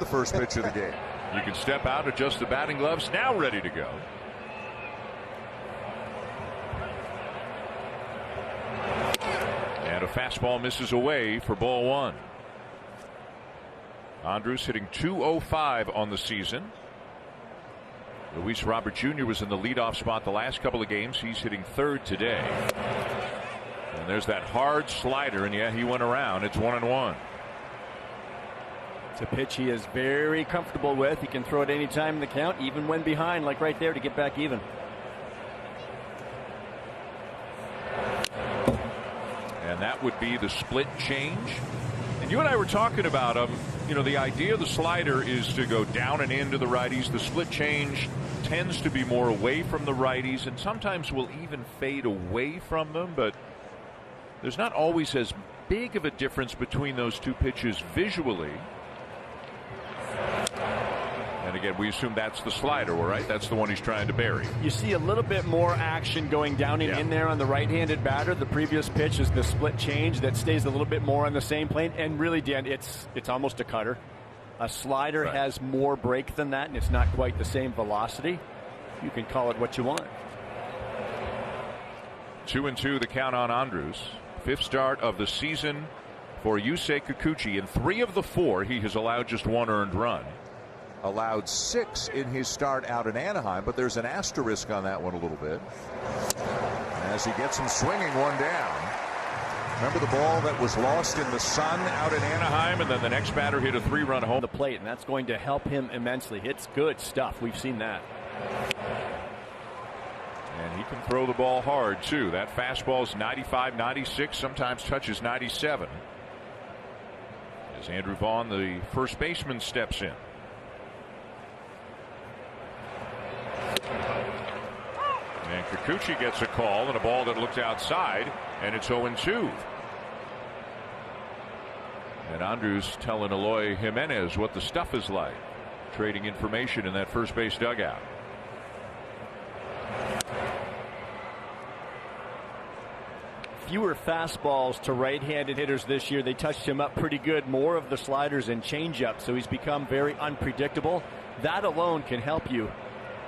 the first pitch of the game. You can step out, adjust the batting gloves, now ready to go. And a fastball misses away for ball one. Andrus hitting .205 on the season. Luis Robert Jr. was in the leadoff spot the last couple of games. He's hitting third today. And there's that hard slider, and yeah, he went around. It's 1-1. It's a pitch he is very comfortable with. He can throw it any time in the count, even when behind, like right there, to get back even. And that would be the split change. And you and I were talking about you know, the idea of the slider is to go down and into the righties. The split change tends to be more away from the righties, and sometimes will even fade away from them, but there's not always as big of a difference between those two pitches visually. And again, we assume that's the slider, right? That's the one he's trying to bury. You see a little bit more action going down and in there on the right-handed batter. The previous pitch is the split change that stays a little bit more on the same plane. And really, Dan, it's almost a cutter. A slider has more break than that, and it's not quite the same velocity. You can call it what you want. 2-2 the count on Andrus. Fifth start of the season for Yusei Kikuchi. In 3 of the 4, he has allowed just 1 earned run. Allowed 6 in his start out in Anaheim, but there's an asterisk on that one a little bit. As he gets him swinging, 1 down. Remember the ball that was lost in the sun out in Anaheim, and then the next batter hit a 3-run home. The plate, and that's going to help him immensely. It's good stuff. We've seen that. And he can throw the ball hard, too. That fastball is 95, 96, sometimes touches 97. As Andrew Vaughn, the first baseman, steps in. And Kikuchi gets a call and a ball that looked outside, and it's 0-2. And Andrus telling Eloy Jimenez what the stuff is like, trading information in that first base dugout. Fewer fastballs to right-handed hitters this year. They touched him up pretty good. More of the sliders and changeup, so he's become very unpredictable. That alone can help you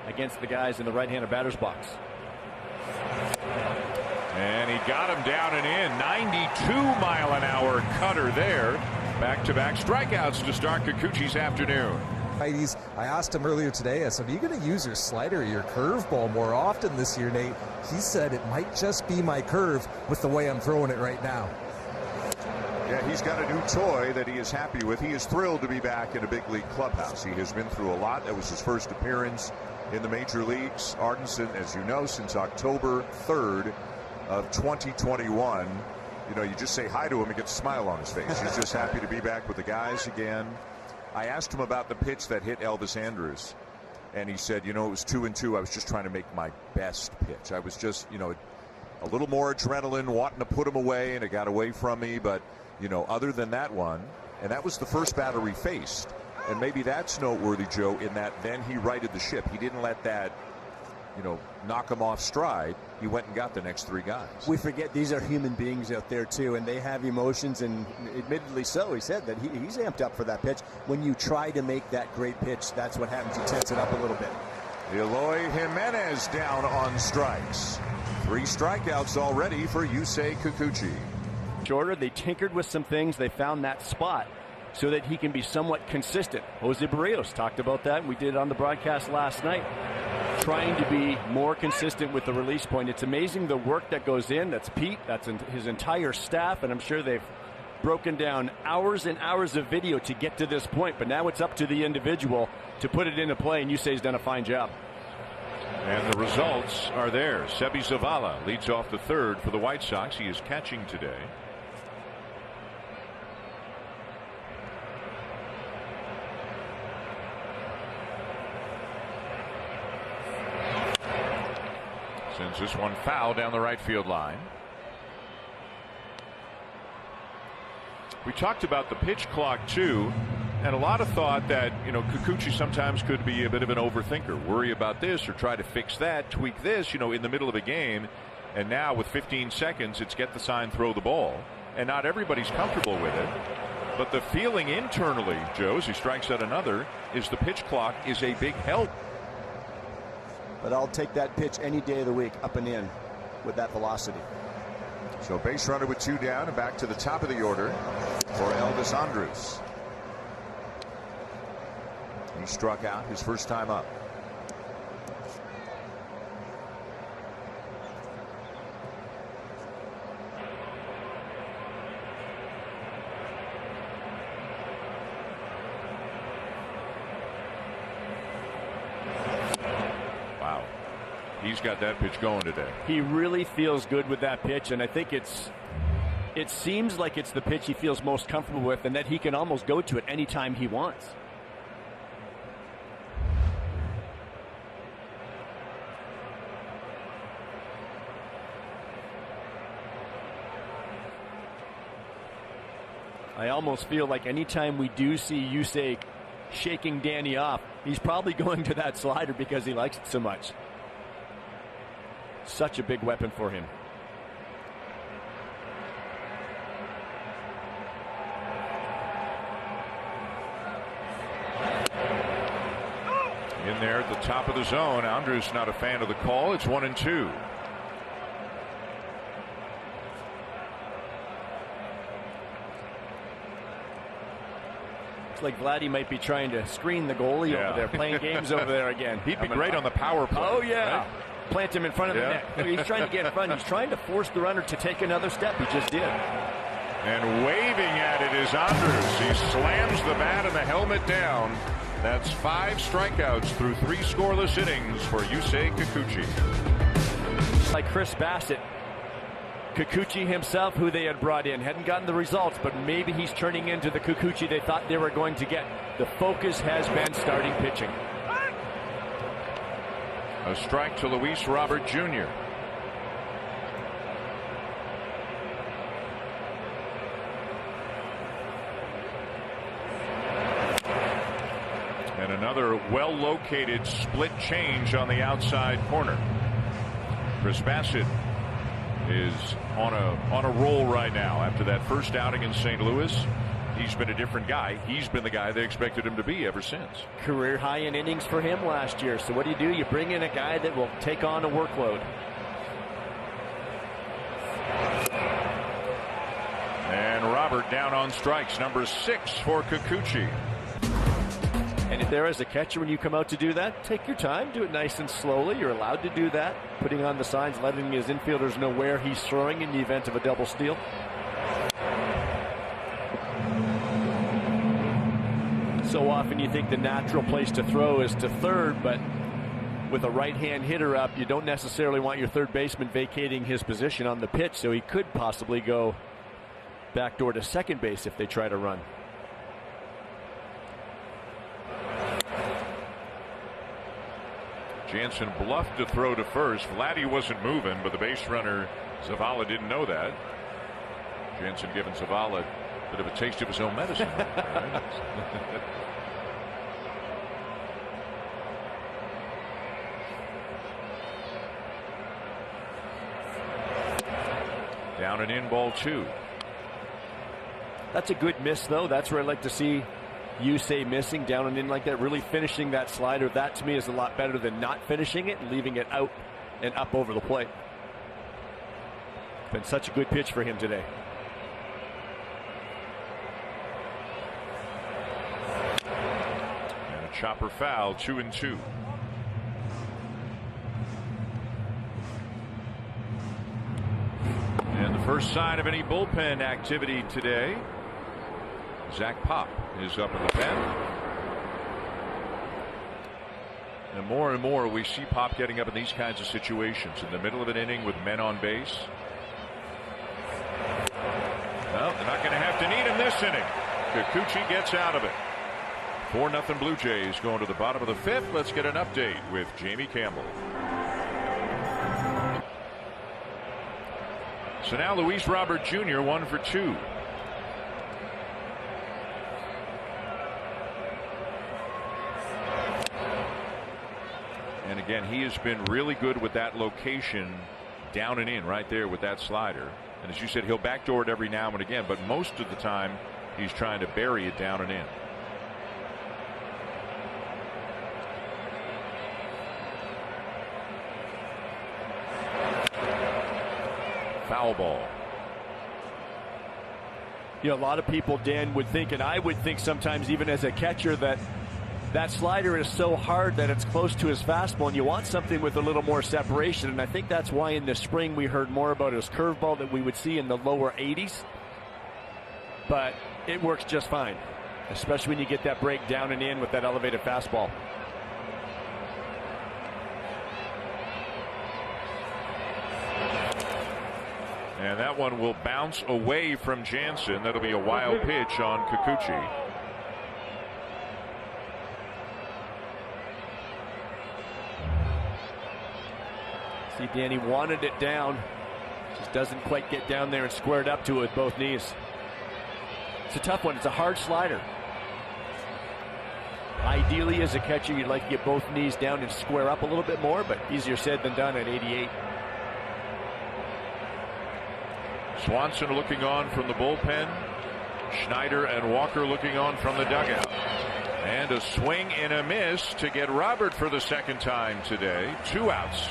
against the guys in the right-handed batter's box. And he got him down and in. 92-mile-an-hour cutter there. Back-to-back strikeouts to start Kikuchi's afternoon. I asked him earlier today, I said, are you going to use your slider or your curveball more often this year, Nate? He said it might just be my curve with the way I'm throwing it right now. Yeah, he's got a new toy that he is happy with. He is thrilled to be back in a big league clubhouse. He has been through a lot. That was his first appearance in the major leagues. Ardenson, as you know, since October 3rd of 2021. You know, you just say hi to him and get a smile on his face. He's just happy to be back with the guys again. I asked him about the pitch that hit Elvis Andrus, and he said, you know, it was 2-2. I was just trying to make my best pitch. I was just, you know, a little more adrenaline, wanting to put him away, and it got away from me. But, you know, other than that one, and that was the first batter he faced. And maybe that's noteworthy, Joe, in that then he righted the ship. He didn't let that, you know, knock him off stride. He went and got the next 3 guys. We forget these are human beings out there too, and they have emotions, and admittedly so. He said that he's amped up for that pitch. When you try to make that great pitch, that's what happens. You tense it up a little bit. Eloy Jimenez down on strikes. 3 strikeouts already for Yusei Kikuchi. Shorter, they tinkered with some things. They found that spot so that he can be somewhat consistent. Jose Barrios talked about that. We did on the broadcast last night. Trying to be more consistent with the release point. It's amazing the work that goes in. That's Pete. That's his entire staff, and I'm sure they've broken down hours and hours of video to get to this point. But now it's up to the individual to put it into play, and Yusei's done a fine job. And the results are there. Sebi Zavala leads off the third for the White Sox. He is catching today. Sends this one foul down the right field line. We talked about the pitch clock too, and a lot of thought that, you know, Kikuchi sometimes could be a bit of an overthinker, worry about this or try to fix that, tweak this, you know, in the middle of a game. And now with 15 seconds, it's get the sign, throw the ball, and not everybody's comfortable with it. But the feeling internally, Joe, as he strikes out another, is the pitch clock is a big help. But I'll take that pitch any day of the week, up and in, with that velocity. So base runner with 2 down and back to the top of the order for Elvis Andrus. He struck out his first time up. He's got that pitch going today. He really feels good with that pitch, and I think it seems like it's the pitch he feels most comfortable with, and that he can almost go to it anytime he wants. I almost feel like anytime we do see Yusei shaking Danny off, he's probably going to that slider because he likes it so much. Such a big weapon for him. In there at the top of the zone. Andrus not a fan of the call. It's 1-2. It's like Vladdy might be trying to screen the goalie over there, playing games over there again. He'd be great on the power play. Oh, yeah. Right? Plant him in front of the net. He's trying to get in front. He's trying to force the runner to take another step. He just did. And waving at it is Andrus. He slams the bat and the helmet down. That's 5 strikeouts through 3 scoreless innings for Yusei Kikuchi. Like Chris Bassett, Kikuchi himself, who they had brought in, hadn't gotten the results, but maybe he's turning into the Kikuchi they thought they were going to get. The focus has been starting pitching. A strike to Luis Robert Jr. And another well-located split change on the outside corner. Chris Bassett is on a roll right now after that first outing in St. Louis. He's been a different guy. He's been the guy they expected him to be ever since. Career high in innings for him last year. So what do? You bring in a guy that will take on a workload. And Robert down on strikes. Number 6 for Kikuchi. And if there is a catcher when you come out to do that, take your time. Do it nice and slowly. You're allowed to do that. Putting on the signs, letting his infielders know where he's throwing in the event of a double steal. So often you think the natural place to throw is to third, but with a right-hand hitter up, you don't necessarily want your third baseman vacating his position on the pitch, so he could possibly go backdoor to second base if they try to run. Jansen bluffed to throw to first. Vladdy wasn't moving, but the base runner Zavala didn't know that. Jansen giving Zavala a bit of a taste of his own medicine. Down and in, ball 2. That's a good miss, though. That's where I like to see Yusei missing down and in like that, really finishing that slider. That to me is a lot better than not finishing it and leaving it out and up over the plate. Been such a good pitch for him today. And a chopper foul, 2-2. And the first sign of any bullpen activity today. Zach Pop is up in the pen. And more we see Pop getting up in these kinds of situations in the middle of an inning with men on base. Well, they're not going to have to need him this inning. Kikuchi gets out of it. 4-0 Blue Jays going to the bottom of the 5th. Let's get an update with Jamie Campbell. So now Luis Robert Jr. 1 for 2. And again, he has been really good with that location down and in right there with that slider. And as you said, he'll backdoor it every now and again, but most of the time He's trying to bury it down and in. Foul ball. You know, a lot of people, Dan, would think, and I would think sometimes even as a catcher, that that slider is so hard that it's close to his fastball, and you want something with a little more separation. And I think that's why in the spring we heard more about his curveball that we would see in the lower 80s. But it works just fine, especially when you get that break down and in with that elevated fastball. And that one will bounce away from Jansen. That'll be a wild pitch on Kikuchi. See, Danny wanted it down. Just doesn't quite get down there and square it up to it with both knees. It's a tough one. It's a hard slider. Ideally, as a catcher, you'd like to get both knees down and square up a little bit more, but easier said than done at 88. Swanson looking on from the bullpen. Schneider and Walker looking on from the dugout. And a swing and a miss to get Robert for the second time today. 2 outs.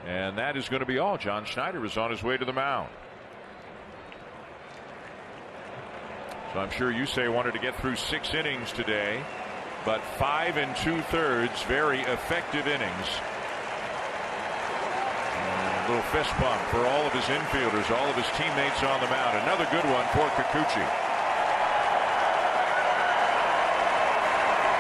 And that is going to be all. John Schneider is on his way to the mound. So I'm sure Yusei wanted to get through 6 innings today, but 5 2/3 very effective innings. A little fist bump for all of his infielders, all of his teammates on the mound. Another good one for Kikuchi.